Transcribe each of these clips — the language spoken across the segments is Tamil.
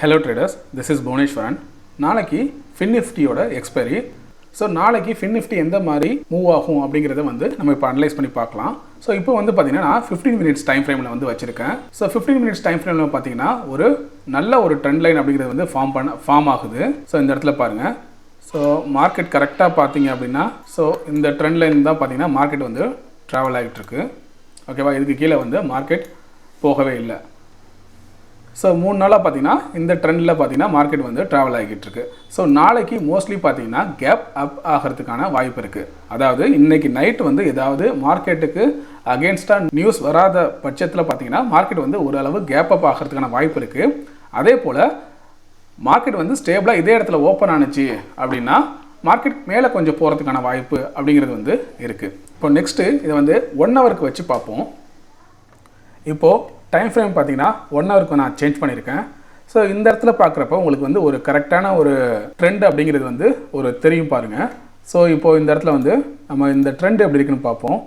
Hello traders, this is Bhuneshwaran. நாளைக்கு Nifty-யோட எக்ஸ்பைரி. ஸோ நாளைக்கு Nifty எந்த மாதிரி மூவ் ஆகும் அப்படிங்கிறத வந்து நம்ம இப்போ அனலைஸ் பண்ணி பார்க்கலாம். ஸோ இப்போ வந்து பார்த்தீங்கன்னா நான் 15 minutes டைம் ஃப்ரேமில் வந்து வச்சுருக்கேன். ஸோ 15 minutes டைம் ஃப்ரேமில் பார்த்தீங்கன்னா ஒரு நல்ல ஒரு ட்ரெண்ட் லைன் அப்படிங்கிறது வந்து ஃபார்ம் ஆகுது. ஸோ இந்த இடத்துல பாருங்கள். ஸோ மார்க்கெட் கரெக்டாக பார்த்தீங்க அப்படின்னா ஸோ இந்த ட்ரெண்ட் லைன் தான் பார்த்தீங்கன்னா மார்க்கெட் வந்து ட்ராவல் ஆகிட்டு இருக்கு. ஓகேவா, இதுக்கு கீழே வந்து மார்க்கெட் போகவே இல்லை. ஸோ 3 நாளாக பார்த்தீங்கன்னா இந்த ட்ரெண்டில் பார்த்தீங்கன்னா மார்க்கெட் வந்து ட்ராவல் ஆகிட்டு இருக்கு. ஸோ நாளைக்கு மோஸ்ட்லி பார்த்தீங்கன்னா கேப் அப் ஆகிறதுக்கான வாய்ப்பு இருக்குது. அதாவது இன்றைக்கி நைட் வந்து ஏதாவது மார்க்கெட்டுக்கு அகேன்ஸ்டாக நியூஸ் வராத பட்சத்தில் பார்த்தீங்கன்னா மார்க்கெட் வந்து ஓரளவு கேப் அப் ஆகிறதுக்கான வாய்ப்பு இருக்குது. அதே போல் மார்க்கெட் வந்து ஸ்டேபிளாக இதே இடத்துல ஓப்பன் ஆனிச்சு அப்படின்னா மார்க்கெட் மேலே கொஞ்சம் போகிறதுக்கான வாய்ப்பு அப்படிங்கிறது வந்து இருக்குது. இப்போ நெக்ஸ்ட்டு இதை வந்து 1 ஹவருக்கு வச்சு பார்ப்போம். இப்போது டைம் ஃப்ரேம் பார்த்தீங்கன்னா 1 ஹவருக்கு நான் சேஞ்ச் பண்ணியிருக்கேன். ஸோ இந்த இடத்துல பார்க்குறப்ப உங்களுக்கு வந்து ஒரு கரெக்டான ஒரு ட்ரெண்ட் அப்படிங்கிறது வந்து ஒரு தெரியும் பாருங்கள். ஸோ இப்போது இந்த இடத்துல வந்து நம்ம இந்த ட்ரெண்ட் எப்படி இருக்குன்னு பார்ப்போம்.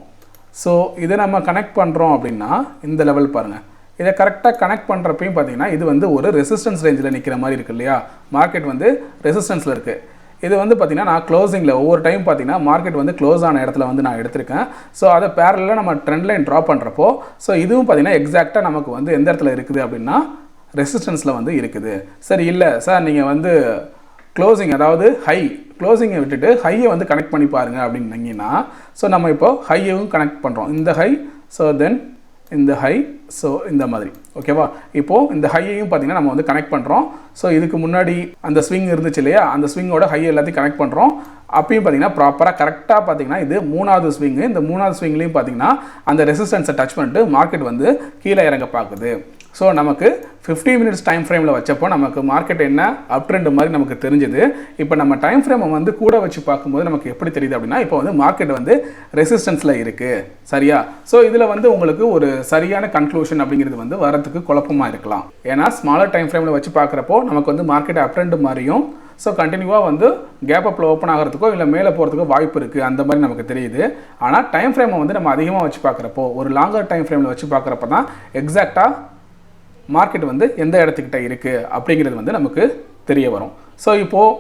ஸோ இதை நம்ம கனெக்ட் பண்ணுறோம் அப்படின்னா இந்த லெவல் பாருங்கள். இதை கரெக்டாக கனெக்ட் பண்ணுறப்பையும் பார்த்தீங்கன்னா இது வந்து ஒரு ரெசிஸ்டன்ஸ் ரேஞ்சில் நிற்கிற மாதிரி இருக்குது இல்லையா. மார்க்கெட் வந்து ரெசிஸ்டன்ஸில் இருக்குது. இது வந்து பார்த்திங்கன்னா நான் க்ளோசிங்கில் ஒவ்வொரு டைம் பார்த்திங்கன்னா மார்க்கெட் வந்து க்ளோஸ் ஆன இடத்துல வந்து நான் எடுத்திருக்கேன். ஸோ அதை பேரலில் நம்ம ட்ரெண்ட் லைன் ட்ரா பண்ணுறப்போ ஸோ இதுவும் பார்த்திங்கன்னா எக்ஸாக்டாக நமக்கு வந்து எந்த இடத்துல இருக்குது அப்படின்னா ரெசிஸ்டன்ஸில் வந்து இருக்குது. சரி, இல்லை சார் நீங்கள் வந்து க்ளோசிங் அதாவது க்ளோசிங்கை விட்டுட்டு ஹையை வந்து கனெக்ட் பண்ணி பாருங்கள் அப்படின்னீங்கன்னா ஸோ நம்ம இப்போது ஹையவும் கனெக்ட் பண்ணுறோம். இந்த ஹை, ஸோ தென் இந்த ஹை, ஸோ இந்த மாதிரி. ஓகேவா, இப்போது இந்த ஹையையும் பார்த்திங்கன்னா நம்ம வந்து கனெக்ட் பண்ணுறோம். ஸோ இதுக்கு முன்னாடி அந்த ஸ்விங் இருந்துச்சு இல்லையா, அந்த ஸ்விங்கோட ஹை எல்லாத்தையும் கனெக்ட் பண்ணுறோம். அப்பயும் பார்த்திங்கன்னா ப்ராப்பராக கரெக்டாக பார்த்திங்கன்னா இது 3வது ஸ்விங்கு. இந்த 3வது ஸ்விங்லேயும் பார்த்திங்கன்னா அந்த ரெசிஸ்டன்ஸை டச் பண்ணிட்டு மார்க்கெட் வந்து கீழே இறங்க பார்க்குது. ஸோ நமக்கு 15 minutes டைம் ஃப்ரேமில் வச்சப்போ நமக்கு மார்க்கெட் என்ன அப் ட்ரெண்ட் மாதிரி நமக்கு தெரிஞ்சுது. இப்போ நம்ம டைம் ஃப்ரேமை வந்து கூட வச்சு பார்க்கும்போது நமக்கு எப்படி தெரியுது அப்படின்னா இப்போ வந்து மார்க்கெட் வந்து ரெசிஸ்டன்ஸில் இருக்குது. சரியா, ஸோ இதில் வந்து உங்களுக்கு ஒரு சரியான கன்க்ளூஷன் அப்படிங்கிறது வந்து வரத்துக்கு குழப்பமாக இருக்கலாம். ஏன்னா ஸ்மாலர் டைம் ஃப்ரேமில் வச்சு பார்க்குறப்போ நமக்கு வந்து மார்க்கெட் அப் ட்ரெண்ட் மாதிரியும் ஸோ கண்டினியூவாக வந்து கேப் அப்பில் ஓப்பன் ஆகிறதுக்கோ இல்லை மேலே போகிறதுக்கோ வாய்ப்பு இருக்குது அந்த மாதிரி நமக்கு தெரியுது. ஆனால் டைம் ஃப்ரேமை வந்து நம்ம அதிகமாக வச்சு பார்க்குறப்போ ஒரு லாங்கர் டைம் ஃப்ரேமில் வச்சு பார்க்குறப்ப தான் எக்ஸாக்டாக மார்க்கெட் வந்து எந்த இடத்துக்கிட்ட இருக்குது அப்படிங்கிறது வந்து நமக்கு தெரிய வரும். ஸோ இப்போது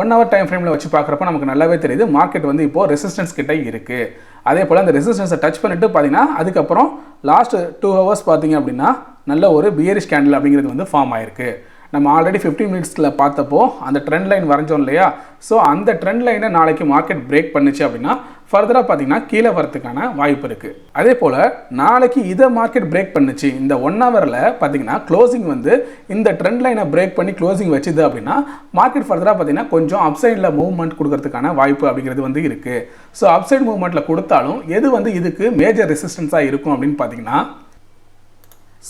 1 hour டைம் ஃப்ரேமில் வச்சு பார்க்குறப்ப நமக்கு நல்லாவே தெரியுது மார்க்கெட் வந்து இப்போது ரெசிஸ்டன்ஸ் கிட்ட இருக்குது. அதே போல் அந்த ரெசிஸ்டன்ஸை டச் பண்ணிட்டு பார்த்தீங்கன்னா அதுக்கப்புறம் லாஸ்ட் 2 hours பார்த்தீங்க அப்படின்னா நல்ல ஒரு பியரிஷ் கேண்டில் அப்படிங்கிறது வந்து ஃபார்ம் ஆயிருக்கு. நம்ம ஆல்ரெடி 15 minutesல பார்த்தப்போ அந்த ட்ரெண்ட் லைன் வரைஞ்சோம் இல்லையா. ஸோ அந்த ட்ரெண்ட் லைனை நாளைக்கு மார்க்கெட் பிரேக் பண்ணுச்சு அப்படின்னா ஃபர்தராக பார்த்தீங்கன்னா கீழே வரதுக்கான வாய்ப்பு இருக்குது. அதே போல் நாளைக்கு இதை மார்க்கெட் பிரேக் பண்ணுச்சு இந்த 1 ஹவரில் பார்த்தீங்கன்னா க்ளோசிங் வந்து இந்த ட்ரெண்ட் லைனை பிரேக் பண்ணி க்ளோசிங் வச்சுது அப்படின்னா மார்க்கெட் ஃபர்தராக பார்த்தீங்கன்னா கொஞ்சம் அப்சைடில் மூவ்மெண்ட் கொடுக்கறதுக்கான வாய்ப்பு அப்படிங்கிறது வந்து இருக்குது. ஸோ அப்சைட் மூவ்மெண்ட்டில் கொடுத்தாலும் எது வந்து இதுக்கு மேஜர் ரெசிஸ்டன்ஸாக இருக்கும் அப்படின்னு பார்த்தீங்கன்னா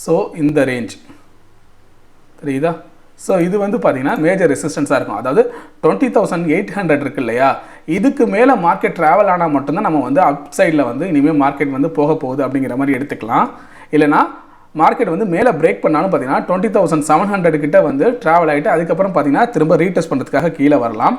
ஸோ இந்த ரேஞ்ச் தெரியுதா. ஸோ இது வந்து பார்த்தீங்கன்னா மேஜர் ரெசிஸ்டன்ஸாக இருக்கும். அதாவது 20,800 இருக்கு இல்லையா, இதுக்கு மேலே மார்க்கெட் ட்ராவல் ஆனால் மட்டும்தான் நம்ம வந்து அப் சைடில் வந்து இனிமேல் மார்க்கெட் வந்து போக போகுது அப்படிங்கிற மாதிரி எடுத்துக்கலாம். இல்லைனா மார்க்கெட் வந்து மேலே பிரேக் பண்ணாலும் பார்த்தீங்கன்னா 20,700 கிட்ட வந்து ட்ராவல் ஆகிட்டு அதுக்கப்புறம் பார்த்தீங்கன்னா திரும்ப ரீடெஸ்ட் பண்ணுறதுக்காக கீழே வரலாம்.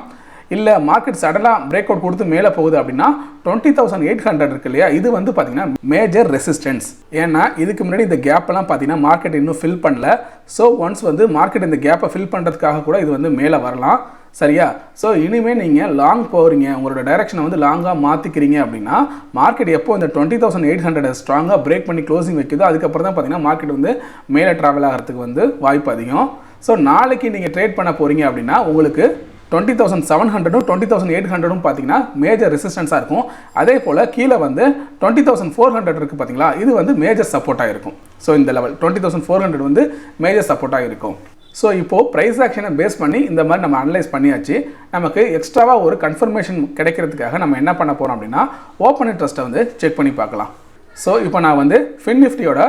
இல்லை மார்க்கெட் சடனாக பிரேக் அவுட் கொடுத்து மேலே போகுது அப்படின்னா 20,800 இருக்கு இல்லையா, இது வந்து பார்த்தீங்கன்னா மேஜர் ரெசிஸ்டன்ஸ். ஏன்னா இதுக்கு முன்னாடி இந்த கேப்பெல்லாம் பார்த்தீங்கன்னா மார்க்கெட் இன்னும் ஃபில் பண்ணல. ஸோ ஒன்ஸ் வந்து மார்க்கெட் இந்த கேப்பை ஃபில் பண்ணுறதுக்காக கூட இது வந்து மேலே வரலாம். சரியா, ஸோ இனிமேல் நீங்கள் லாங் போகிறீங்க, உங்களோட டைரக்ஷனை வந்து லாங்காக மாற்றிக்கிறீங்க அப்படின்னா மார்க்கெட் எப்போ இந்த 20,800 ஸ்ட்ராங்காக பிரேக் பண்ணி க்ளோசிங் வைக்குதோ அதுக்கப்புறம் தான் பார்த்தீங்கன்னா மார்க்கெட் வந்து மேலே ட்ராவல் ஆகிறதுக்கு வந்து வாய்ப்பு அதிகம். ஸோ நாளைக்கு நீங்கள் ட்ரேட் பண்ண போகிறீங்க அப்படின்னா உங்களுக்கு 20,700 20,800 பார்த்தீங்கன்னா மேஜர் ரெசிஸ்டன்ஸாக இருக்கும். அதே போல் கீழே வந்து 20,400 இருக்குது பார்த்தீங்களா, இது வந்து மேஜர் சப்போர்ட்டாக இருக்கும். ஸோ இந்த லெவல் 20,400 வந்து மேஜர் சப்போர்ட்டாக இருக்கும். ஸோ இப்போது ப்ரைஸ் ஆக்ஷனை பேஸ் பண்ணி இந்த மாதிரி நம்ம அனலைஸ் பண்ணியாச்சு. நமக்கு எக்ஸ்ட்ராவாக ஒரு கன்ஃபர்மேஷன் கிடைக்கிறதுக்காக நம்ம என்ன பண்ண போகிறோம் அப்படின்னா ஓப்பன் இன்ட்ரெஸ்ட்டை வந்து செக் பண்ணி பார்க்கலாம். ஸோ இப்போ நான் வந்து Niftyயோட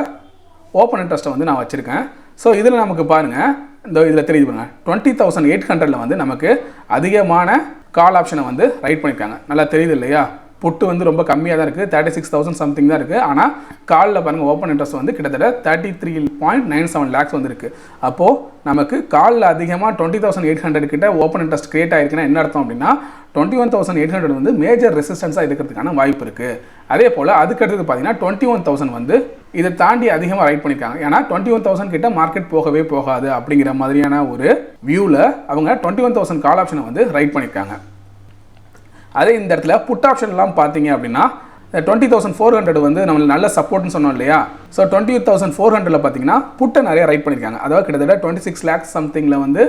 ஓப்பன் இன்ட்ரெஸ்ட்டை வந்து நான் வச்சுருக்கேன். ஸோ இதில் நமக்கு பாருங்கள், இந்த இதில் தெரியுது பாருங்கள் 20,800 வந்து நமக்கு அதிகமான கால் ஆப்ஷனை வந்து ரைட் பண்ணியிருக்காங்க. நல்லா தெரியுது இல்லையா. புட்டு வந்து ரொம்ப கம்மியாக தான் இருக்குது, 36,000 சம்திங் தான் இருக்குது. ஆனால் காலில் பாருங்கள் ஓப்பன் இன்ட்ரெஸ்ட் வந்து கிட்டத்தட்ட 33.97 lakhs வந்து இருக்குது. அப்போது நமக்கு காலில் அதிகமாக 20,800 கிட்ட ஓப்பன் இன்ட்ரெஸ்ட் கிரியேட் ஆகிருக்குன்னா என்ன அர்த்தம் அப்படின்னா 21,800 வந்து மேஜர் ரெசிஸ்டன்ஸாக இருக்கிறதுக்கான வாய்ப்பு இருக்குது. அதே போல் அதுக்கடுத்தது பார்த்தீங்கன்னா 21,000 வந்து இதை தாண்டி அதிகமாக ரைட் பண்ணியிருக்காங்க. ஏன்னா 21,000 கிட்ட மார்க்கெட் போகவே போகாது அப்படிங்கிற மாதிரியான ஒரு வியூவில் அவங்க 21,000 கால் ஆப்ஷனை வந்து ரைட் பண்ணியிருக்காங்க. அதே இந்த இடத்துல புட் ஆப்ஷன்லாம் பார்த்தீங்க அப்படின்னா 20,400 வந்து நம்மளுக்கு நல்ல சப்போர்ட்னு சொன்னோம் இல்லையா. ஸோ 20,400 பார்த்தீங்கன்னா புட்டை நிறைய ரைட் பண்ணியிருக்காங்க. அதாவது கிட்டத்தட்ட 26 lakhs சம்திங்கில் வந்து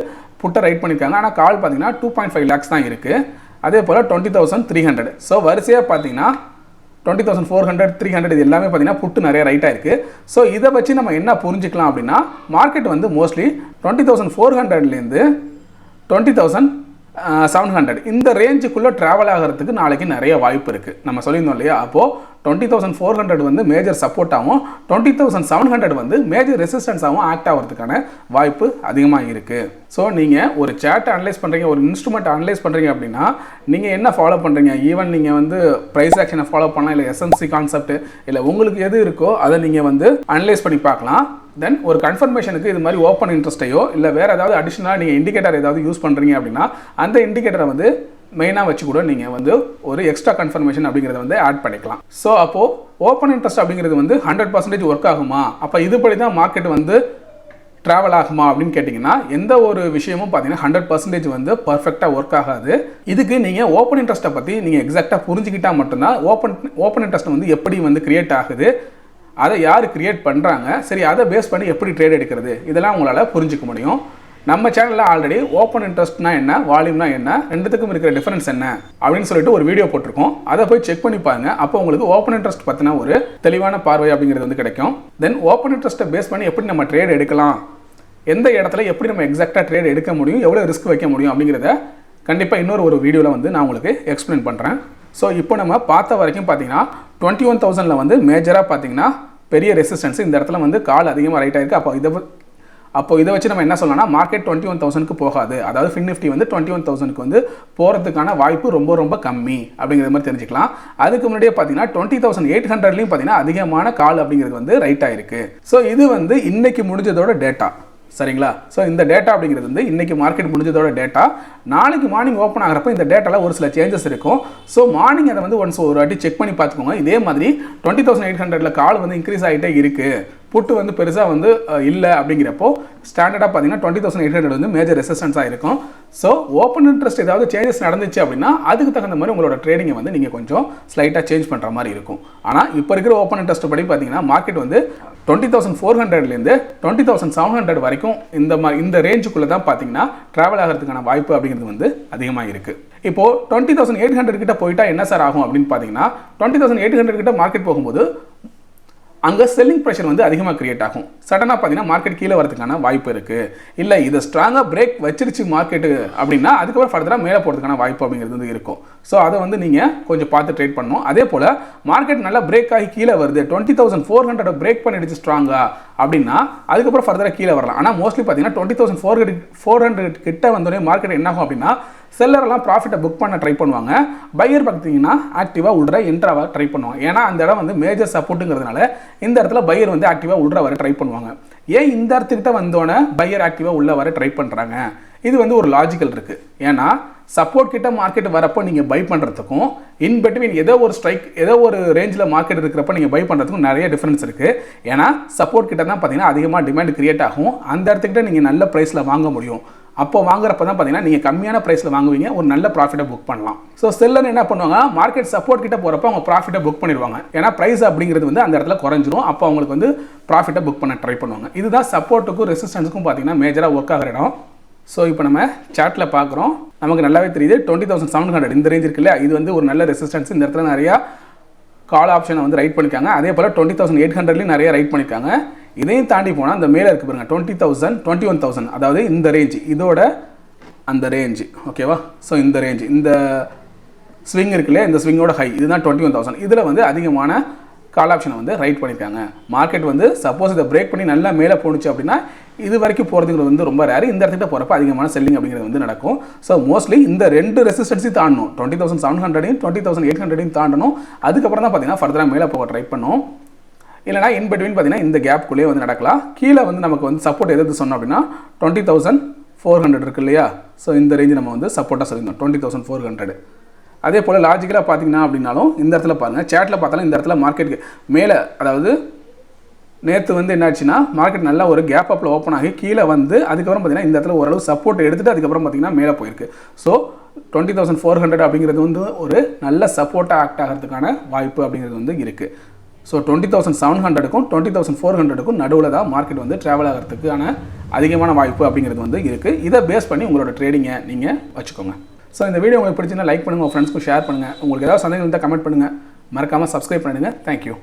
புட்டை ரைட் பண்ணியிருக்காங்க. ஆனால் கால் பார்த்தீங்கன்னா 2.5 lakhs தான் இருக்குது. அதே போல் 20,300. ஸோ வரிசையாக பார்த்தீங்கன்னா 20,400, 300 இது எல்லாமே பார்த்தீங்கன்னா புட்டு நிறைய ரைட்டாக இருக்குது. ஸோ இதை வச்சு நம்ம என்ன புரிஞ்சுக்கலாம் அப்படின்னா மார்க்கெட் வந்து மோஸ்ட்லி 20,400லேருந்து 20,700 இந்த ரேஞ்சுக்குள்ளே ட்ராவல் ஆகிறதுக்கு நாளைக்கு நிறைய வாய்ப்பு இருக்குது. நம்ம சொல்லியிருந்தோம் இல்லையா. அப்போது 20,400 வந்து மேஜர் சப்போர்ட்டாகவும் 20,700 வந்து மேஜர் ரெசிஸ்டன்ஸாகவும் ஆக்ட் ஆகிறதுக்கான வாய்ப்பு அதிகமாக இருக்குது. ஸோ நீங்கள் ஒரு சார்ட்டை அனலைஸ் பண்ணுறீங்க, ஒரு இன்ஸ்ட்ருமெண்ட் அனலைஸ் பண்ணுறீங்க அப்படின்னா நீங்கள் என்ன ஃபாலோ பண்ணுறீங்க, ஈவன் நீங்கள் வந்து ப்ரைஸ் ஆக்ஷனை ஃபாலோ பண்ணலாம், இல்லை எஸ்எம்சி கான்செப்ட், இல்லை உங்களுக்கு எது இருக்கோ அதை நீங்கள் வந்து அனலைஸ் பண்ணி பார்க்கலாம். தென் ஒரு கன்ஃபர்மேஷனுக்கு இது மாதிரி ஓப்பன் இன்ட்ரெஸ்ட்டையோ இல்லை வேறு ஏதாவது அடிஷனலாக நீங்கள் இண்டிகேட்டர் ஏதாவது யூஸ் பண்ணுறீங்க அப்படின்னா அந்த இண்டிகேட்டரை வந்து மெயினாக வச்சு கூட நீங்கள் வந்து ஒரு எக்ஸ்ட்ரா கன்ஃபர்மேஷன் அப்படிங்கிறத வந்து ஆட் பண்ணிக்கலாம். ஸோ அப்போது ஓப்பன் இன்ட்ரெஸ்ட் அப்படிங்கிறது வந்து 100% ஒர்க் ஆகுமா, அப்போ இதுபடி தான் மார்க்கெட் வந்து ட்ராவல் ஆகுமா அப்படின்னு கேட்டிங்கன்னா எந்த ஒரு விஷயமும் பார்த்தீங்கன்னா 100% வந்து பர்ஃபெக்டாக ஒர்க் ஆகாது. இதுக்கு நீங்கள் ஓப்பன் இன்ட்ரெஸ்ட்டை பற்றி நீங்கள் எக்ஸாக்டாக புரிஞ்சுக்கிட்டால் மட்டும்தான் ஓப்பன் இன்ட்ரெஸ்ட் வந்து எப்படி வந்து கிரியேட் ஆகுது, அதை யார் கிரியேட் பண்ணுறாங்க, சரி அதை பேஸ் பண்ணி எப்படி ட்ரேட் எடுக்கிறது, இதெல்லாம் உங்களால் புரிஞ்சிக்க முடியும். நம்ம சேனலில் ஆல்ரெடி ஓப்பன் இன்ட்ரெஸ்ட்னா என்ன, வால்யூம்னா என்ன, ரெண்டுத்துக்கும் இருக்கிற டிஃபரன்ஸ் என்ன அப்படின்னு சொல்லிட்டு ஒரு வீடியோ போட்டிருக்கோம். அதை போய் செக் பண்ணி பாருங்க. அப்போ உங்களுக்கு ஓப்பன் இன்ட்ரெஸ்ட் பற்றின ஒரு தெளிவான பார்வை அப்படிங்கிறது வந்து கிடைக்கும். தென் ஓப்பன் இன்ட்ரெஸ்ட்டை பேஸ் பண்ணி எப்படி நம்ம ட்ரேட் எடுக்கலாம், எந்த இடத்துல எப்படி நம்ம எக்ஸாக்டாக ட்ரேட் எடுக்க முடியும், எவ்வளோ ரிஸ்க் வைக்க முடியும் அப்படிங்கிறத கண்டிப்பாக இன்னொரு ஒரு வீடியோவில் வந்து நான் உங்களுக்கு எக்ஸ்பிளைன் பண்ணுறேன். ஸோ இப்போ நம்ம பார்த்த வரைக்கும் பார்த்தீங்கன்னா 21,000 வந்து மேஜராக பார்த்தீங்கன்னா பெரிய ரெசிஸ்டன்ஸ் இந்த இடத்துல வந்து கால் அதிகமாக ரைட் ஆயிருக்கு. அப்போ இதை வச்சு நம்ம என்ன சொல்லலாம்னா மார்க்கெட் 21,000க்கு போகாது, அதாவது ஃபின் நிஃப்டி வந்து 21,000க்கு வந்து போகிறதுக்கான வாய்ப்பு ரொம்ப ரொம்ப கம்மி அப்படிங்கிற மாதிரி தெரிஞ்சுக்கலாம். அதுக்கு முன்னாடியே பார்த்தீங்கன்னா 20,800லையும் பார்த்தீங்கன்னா அதிகமான கால் அப்படிங்கிறது வந்து ரைட் ஆயிருக்கு. ஸோ இது வந்து இன்னைக்கு முடிஞ்சதோட டேட்டா, சரிங்களா. ஸோ இந்த டேட்டா அப்படிங்கிறது வந்து இன்றைக்கி மார்க்கெட் முடிஞ்சதோட டேட்டா. நாளைக்கு மார்னிங் ஓப்பன் ஆகிறப்ப இந்த டேட்டாவில் ஒரு சில சேஞ்சஸ் இருக்கும். ஸோ மார்னிங் அதை வந்து ஒன்ஸ் ஒரு வாட்டி செக் பண்ணி பார்த்துக்கோங்க. இதே மாதிரி 20,800 கால் வந்து இன்க்ரீஸ் ஆகிட்டே இருக்குது, புட்டு வந்து பெருசாக வந்து இல்லை அப்படிங்கிறப்போ ஸ்டாண்டர்டாக பார்த்தீங்கன்னா 20,800 வந்து மேஜர் ரெசிஸ்டன்ஸாக இருக்கும். ஸோ ஓப்பன் இன்ட்ரெஸ்ட் ஏதாவது சேஞ்சஸ் நடந்துச்சு அப்படின்னா அதுக்கு தகுந்த மாதிரி உங்களோட ட்ரேடிங்கை வந்து நீங்கள் கொஞ்சம் ஸ்லைட்டாக சேஞ்ச் பண்ணுற மாதிரி இருக்கும். ஆனால் இப்போ இருக்கிற ஓப்பன் இன்ட்ரெஸ்ட் படி பார்த்தீங்கன்னா மார்க்கெட் வந்து 20,400லேருந்து 20,700 வரைக்கும் இந்த ரேஞ்சுக்குள்ளே தான் பார்த்தீங்கன்னா ட்ராவல் ஆகிறதுக்கான வாய்ப்பு அப்படிங்கிறது வந்து அதிகமாக இருக்குது. இப்போது 20,800 கிட்ட போயிட்டா என்ன சார் ஆகும் அப்படின்னு பார்த்தீங்கன்னா 20,800 கிட்ட மார்க்கெட் போகும்போது அங்கே செல்லிங் ப்ரெஷர் வந்து அதிகமாக கிரியேட் ஆகும். சடனாக பார்த்தீங்கன்னா மார்க்கெட் கீழே வரதுக்கான வாய்ப்பு இருக்குது. இல்லை இதை ஸ்ட்ராங்காக பிரேக் வச்சிருச்சு மார்க்கெட்டு அப்படின்னா அதுக்கப்புறம் ஃபர்தராக மேலே போகிறதுக்கான வாய்ப்பு அப்படிங்கிறது வந்து இருக்கும். ஸோ அதை வந்து நீங்கள் கொஞ்சம் பார்த்து ட்ரேட் பண்ணணும். அதே போல் மார்க்கெட் நல்லா பிரேக் ஆகி கீழே வருது, 20,400 பிரேக் பண்ணிடுச்சு ஸ்ட்ராங்காக அப்படின்னா அதுக்கப்புறம் ஃபர்தராக கீழே வரலாம். ஆனால் மோஸ்ட்லி பார்த்தீங்கன்னா 20,400 கிட்ட வந்தோடனே மார்க்கெட் என்ன ஆகும் அப்படின்னா செல்லரெல்லாம் ப்ராஃபிட்டை புக் பண்ண ட்ரை பண்ணுவாங்க, பையர் பார்த்தீங்கன்னா ஆக்டிவாக உள்ள என்ட்ராவாக ட்ரை பண்ணுவாங்க. ஏன்னா அந்த இடம் வந்து மேஜர் சப்போர்ட்டுங்கிறதுனால இந்த இடத்துல பையர் வந்து ஆக்டிவாக உள்ள வர ட்ரை பண்ணுவாங்க. ஏன் இந்த இடத்துக்கிட்ட வந்தோடனே பையர் ஆக்டிவாக உள்ள வர ட்ரை பண்ணுறாங்க, இது வந்து ஒரு லாஜிக்கல் இருக்குது. ஏன்னா சப்போர்ட் கிட்ட மார்க்கெட் வரப்போ நீங்கள் பை பண்ணுறதுக்கும் இன் பிட்வீன் ஏதோ ஒரு ஸ்ட்ரைக் ஏதோ ஒரு ரேஞ்சில் மார்க்கெட் இருக்கிறப்ப நீங்கள் பை பண்ணுறதுக்கும் நிறைய டிஃப்ரென்ஸ் இருக்குது. ஏன்னா சப்போர்ட் கிட்ட தான் பார்த்தீங்கன்னா அதிகமாக டிமாண்ட் கிரியேட் ஆகும், அந்த இடத்துக்கிட்ட நீங்கள் நல்ல ப்ரைஸில் வாங்க முடியும். அப்போ வாங்குறப்ப தான் பார்த்தீங்கன்னா நீங்கள் கம்மியான ப்ரைஸில் வாங்குவீங்க, ஒரு நல்ல ப்ராஃபிட்டை புக் பண்ணலாம். ஸோ செல்லர் என்ன பண்ணுவாங்க, மார்க்கெட் சப்போர்ட் கிட்ட போகிறப்ப அவங்க ப்ராஃபிட்டை புக் பண்ணிடுவாங்க. ஏன்னா ப்ரைஸ் அப்படிங்கிறது வந்து அந்த இடத்துல குறைஞ்சிரும், அப்போ அவங்களுக்கு வந்து ப்ராஃபிட்டை புக் பண்ண ட்ரை பண்ணுவாங்க. இதுதான் சப்போர்ட்டுக்கும் ரெசிஸ்டன்ஸுக்கும் பார்த்தீங்கன்னா மேஜராக ஒர்க் ஆகிற இடம். ஸோ இப்போ நம்ம சார்ட்டில் பார்க்குறோம், நமக்கு நல்லாவே தெரியுது 20,700 இந்த ரேஞ்ச் இருக்குல்ல, இது வந்து ஒரு நல்ல ரெசிஸ்டன்ஸ். இந்த இடத்துல நிறையா கால் ஆப்ஷனை வந்து ரைட் பண்ணியிருக்காங்க. அதே போல் 20,800லையும் நிறைய ரைட் பண்ணியிருக்காங்க. இதையும் தாண்டி போனால் அந்த மேலே இருக்குது பாருங்கள் 20,000 21,000, அதாவது இந்த ரேஞ்சு இதோட அந்த ரேஞ்சு, ஓகேவா. ஸோ இந்த ரேஞ்சு இந்த ஸ்விங் இருக்குல்ல, இந்த ஸ்விங்கோட ஹை இதுதான் 21,000. இதில் வந்து அதிகமான கால் ஆப்ஷனை வந்து ரைட் பண்ணியிருக்காங்க. மார்க்கெட் வந்து சப்போஸ் இதை பிரேக் பண்ணி நல்லா மேலே போணுச்சு அப்படின்னா இது வரைக்கும் போகிறதுங்கிறது வந்து ரொம்ப ரேர். இந்த இடத்துல போகிறப்ப அதிகமான செல்லிங் அப்படிங்கிறது வந்து நடக்கும். ஸோ மோஸ்ட்லி இந்த 2 ரெசிஸ்டன்ஸையும் தாண்டணும், 20,700 20,800 தாண்டணும். அதுக்கப்புறம் தான் பார்த்தீங்கன்னா ஃபர்தராக மேலே போக ட்ரை பண்ணும். இல்லைனா இன் பிட்வீன் பார்த்தீங்கன்னா இந்த கேப்புக்குள்ளேயே வந்து நடக்கலாம். கீழே வந்து நமக்கு வந்து சப்போர்ட் எது சொன்னோம் அப்படின்னா 20,400 இருக்கு இல்லையா. ஸோ இந்த ரேஞ்சு நம்ம வந்து சப்போர்ட்டாக சொல்லியிருந்தோம் 20,400. அதே போல் லாஜிக்கலாக பார்த்தீங்கன்னா அப்படின்னாலும் இந்த இடத்துல பாருங்கள், சேட்டில் பார்த்தாலும் இந்த இடத்துல மார்க்கெட்டுக்கு மேலே, அதாவது நேற்று வந்து என்னாச்சுன்னா மார்க்கெட் நல்லா ஒரு கேப் அப்பில் ஓப்பன் ஆகி கீழே வந்து அதுக்கப்புறம் பார்த்தீங்கன்னா இந்த இடத்துல ஓரளவு சப்போர்ட் எடுத்துகிட்டு அதுக்கப்புறம் பார்த்தீங்கன்னா மேலே போயிருக்கு. ஸோ 20,400 அப்படிங்கிறது வந்து ஒரு நல்ல சப்போர்ட்டாக ஆக்ட் ஆகிறதுக்கான வாய்ப்பு அப்படிங்கிறது வந்து இருக்குது. ஸோ 20,700க்கும் 20,400க்கும் நடுவில் தான் மார்க்கெட் வந்து ட்ராவல் ஆகிறதுக்கான அதிகமான வாய்ப்பு அப்படிங்கிறது வந்து இருக்குது. இதை பேஸ் பண்ணி உங்களோட ட்ரேடிங்கை நீங்கள் வச்சுக்கோங்க. ஸோ இந்த வீடியோ உங்களுக்கு பிடிச்சிருந்தா லைக் பண்ணுங்கள், உங்கள் ஃப்ரெண்ட்ஸ்க்கும் ஷேர் பண்ணுங்கள். உங்களுக்கு ஏதாவது சந்தேகம் இருந்தால் கமெண்ட் பண்ணுங்கள். மறக்காமல் சப்ஸ்கிரைப் பண்ணிடுங்க. தேங்க்யூ.